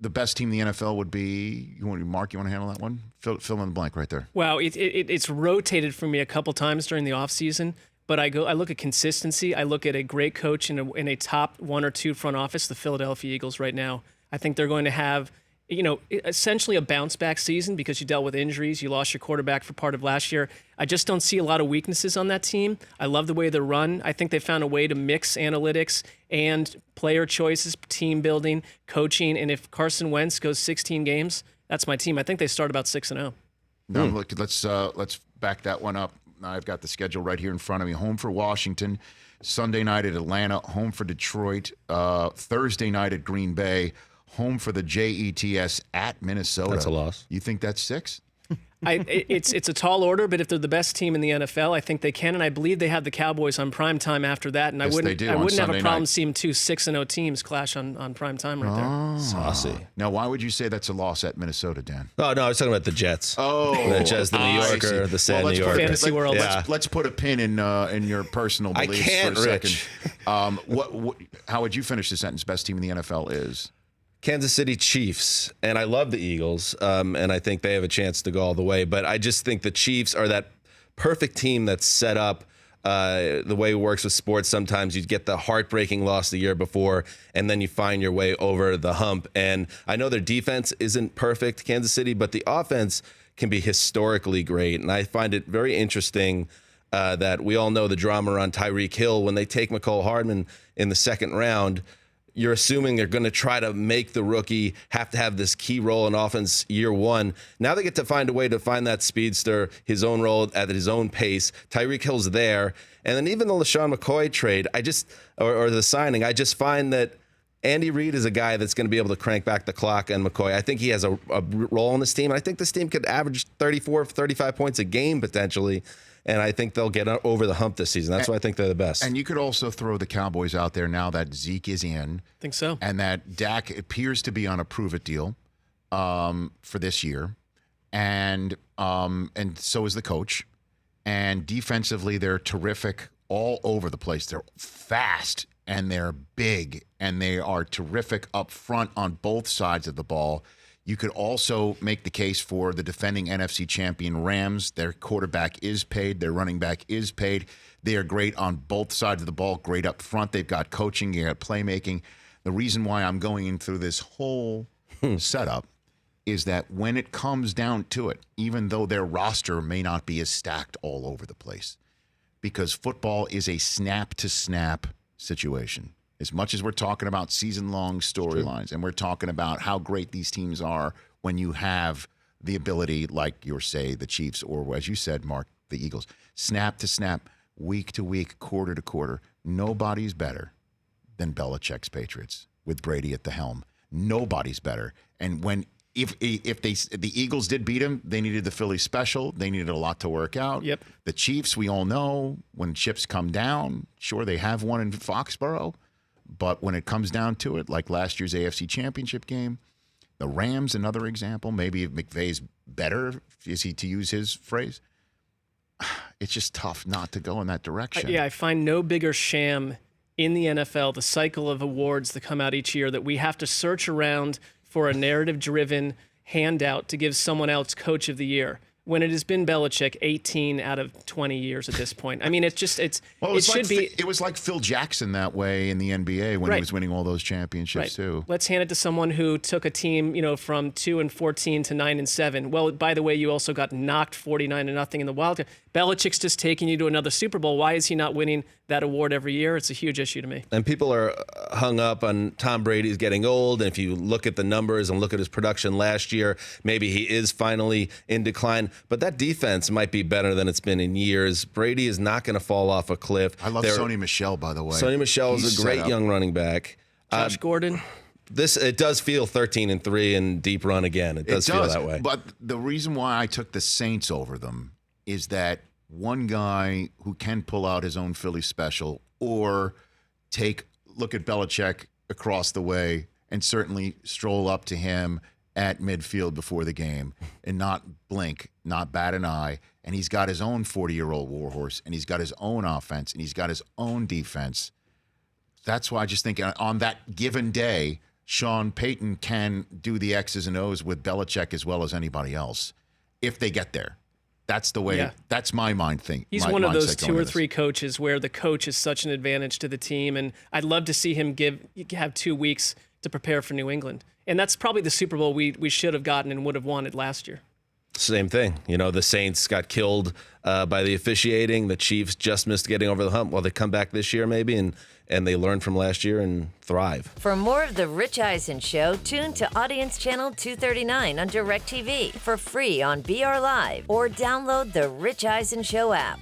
the best team in the NFL would be, Mark, you want to handle that one? Fill in the blank right there. Wow, it's rotated for me a couple times during the offseason, but I look at consistency. I look at a great coach in a top 1 or 2 front office, the Philadelphia Eagles right now. I think they're going to have, essentially a bounce back season because you dealt with injuries. You lost your quarterback for part of last year. I just don't see a lot of weaknesses on that team. I love the way they run. I think they found a way to mix analytics and player choices, team building, coaching. And if Carson Wentz goes 16 games, that's my team. I think they start about 6-0. Now, look, let's back that one up. I've got the schedule right here in front of me. Home for Washington, Sunday night at Atlanta, home for Detroit, Thursday night at Green Bay, home for the Jets at Minnesota. That's a loss. You think that's 6? It's a tall order, but if they're the best team in the NFL, I think they can, and I believe they have the Cowboys on prime time after that. And yes, I wouldn't have a problem night. seeing 2 6-0 teams clash on prime time right there. Saucy. Now, why would you say that's a loss at Minnesota, Dan? Oh, no, I was talking about the Jets. Oh, the Jets, the New Yorker, the sad New Yorker. Fantasy world. Yeah. Let's put a pin in your personal beliefs can't, for a Rich. second. How would you finish the sentence? Best team in the NFL is? Kansas City Chiefs, and I love the Eagles, and I think they have a chance to go all the way. But I just think the Chiefs are that perfect team that's set up the way it works with sports. Sometimes you get the heartbreaking loss the year before, and then you find your way over the hump. And I know their defense isn't perfect, Kansas City, but the offense can be historically great. And I find it very interesting that we all know the drama around Tyreek Hill. When they take McCole Hardman in the second round, you're assuming they're going to try to make the rookie have to have this key role in offense year one. Now they get to find a way to find that speedster, his own role at his own pace. Tyreek Hill's there. And then even the LaShawn McCoy trade, or the signing, I just find that Andy Reid is a guy that's going to be able to crank back the clock on McCoy. I think he has a role in this team. I think this team could average 34, 35 points a game potentially. And I think they'll get over the hump this season. That's why I think they're the best. And you could also throw the Cowboys out there now that Zeke is in. I think so. And that Dak appears to be on a prove-it deal for this year. And so is the coach. And defensively, they're terrific all over the place. They're fast, and they're big, and they are terrific up front on both sides of the ball. You could also make the case for the defending NFC champion Rams. Their quarterback is paid. Their running back is paid. They are great on both sides of the ball, great up front. They've got coaching, they got playmaking. The reason why I'm going in through this whole setup is that when it comes down to it, even though their roster may not be as stacked all over the place, because football is a snap-to-snap situation. As much as we're talking about season-long storylines and we're talking about how great these teams are when you have the ability, like the Chiefs, or as you said, Mark, the Eagles, snap to snap, week to week, quarter to quarter. Nobody's better than Belichick's Patriots with Brady at the helm. Nobody's better. And if the Eagles did beat them, they needed the Philly special. They needed a lot to work out. Yep. The Chiefs, we all know, when chips come down, sure, they have one in Foxborough. But when it comes down to it, like last year's AFC Championship game, the Rams, another example, maybe if McVay's better, is he to use his phrase? It's just tough not to go in that direction. I find no bigger sham in the NFL, the cycle of awards that come out each year, that we have to search around for a narrative-driven handout to give someone else Coach of the Year, when it has been Belichick 18 out of 20 years at this point. I mean, it was like Phil Jackson that way in the NBA when he was winning all those championships too. Let's hand it to someone who took a team, from 2-14 to 9-7. Well, by the way, you also got knocked 49-0 in the Wild Card. Belichick's just taking you to another Super Bowl. Why is he not winning that award every year? It's a huge issue to me. And people are hung up on Tom Brady's getting old. And if you look at the numbers and look at his production last year, maybe he is finally in decline. But that defense might be better than it's been in years. Brady is not going to fall off a cliff. I love Sony Michel, by the way. Sony Michel is a great young running back. Josh Gordon. It does feel 13-3 and deep run again. It does feel that way. But the reason why I took the Saints over them is that one guy who can pull out his own Philly special or look at Belichick across the way and certainly stroll up to him at midfield before the game and not blink, not bat an eye. And he's got his own 40-year-old warhorse, and he's got his own offense, and he's got his own defense. That's why I just think on that given day, Sean Payton can do the X's and O's with Belichick as well as anybody else if they get there. That's the way. Yeah. That's my mind thing. He's my one of those mindset 2 going or into this. 3 coaches where the coach is such an advantage to the team, and I'd love to see him have 2 weeks to prepare for New England. And that's probably the Super Bowl we should have gotten and would have wanted last year. Same thing. You know, the Saints got killed by the officiating. The Chiefs just missed getting over the hump. Well, they come back this year maybe, and they learn from last year and thrive. For more of The Rich Eisen Show, tune to Audience Channel 239 on DirecTV for free on BR Live or download The Rich Eisen Show app.